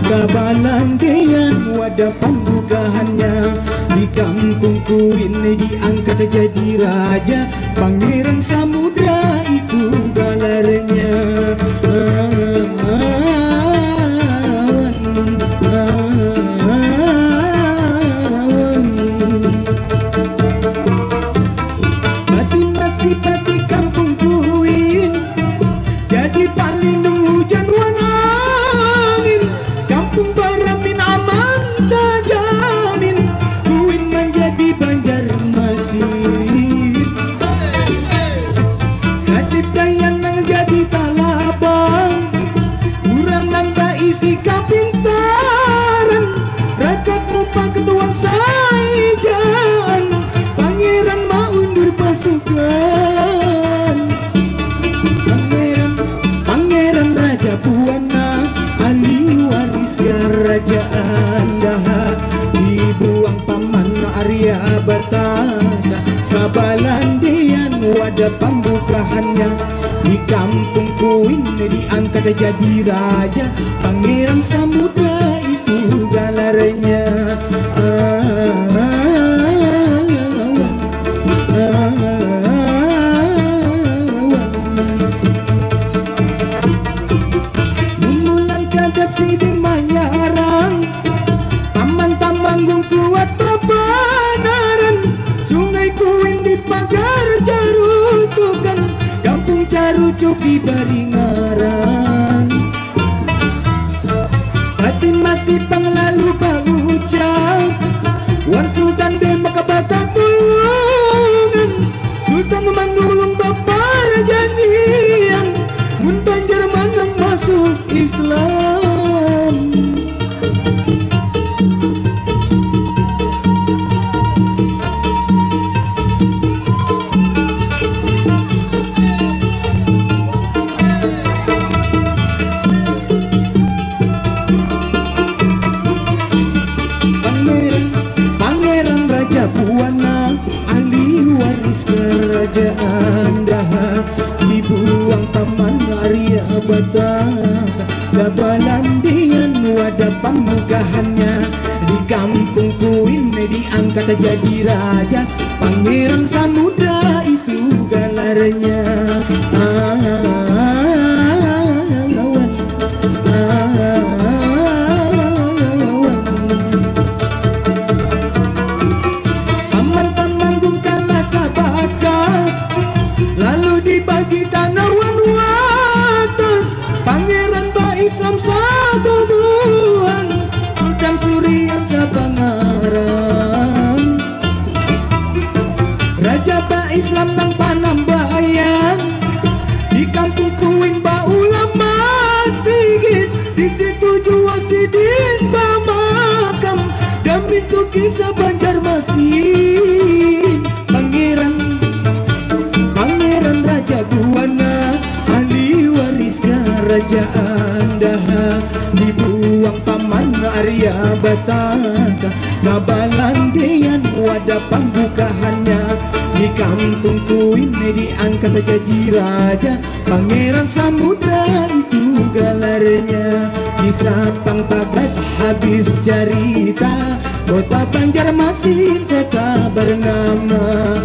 Kabalandian wadah pembukaannya. Di kampungku ini diangkat jadi raja. Pangeran Samudra itu galarnya. Pati kampungku ini jadi paling hujan angin. Kampung Baramin aman tak jamin, kuin menjadi Banjarmasin. Hati dayan nang jadi talabang, kurang nang tak isi kapintaran. Rakyat lupa ketuang saijan, pangeran mau undur pasukan. Pangeran Raja Buana, ahli waris kerajaan Daha, dibuang paman Arya Batara. Kabalandian wadah pembukaannya. Di kampungku ini diangkat jadi raja. Pangeran Samudra itu galarnya. Siding Manyarang, taman-tamanggung kuat Pabanaran. Sungai Kuin di pagar Carucukan, kampung Carucuk di Baringaran. Batin masih penglalu berucap, Wan Sultan Demak Batatulungan. Sultan menulung Bapak Rajanian, mun Banjar manang masuk Islam. Pangeran Raja Buana, ahli waris kerajaan Daha, dibuang taman Arya Batara. Kabalandian wadah pembukaannya. Di kampungku ini diangkat jadi raja. Pangeran Samudra itu galarnya. Paman-pamanggung kalah sabakas, lalu dibagi tanah wan-watas. Pangeran Islam sabubuan, Sultan Surian sabangaran. Raja Islam nang Panambayan, di kampung Kuin ulama sigit. Di situ jua sidin bamakam, dan itu kisah Banjarmasin. Pangeran Raja Buana, ahli waris kerajaan Daha, dibuang paman Arya Batara. Kabalandian wadah pembukaannya. Di kampungku ini diangkat jadi raja. Pangeran Samudra itu galarnya. Kisah Pang Tabat habis cerita, kota Banjarmasin kota bernama.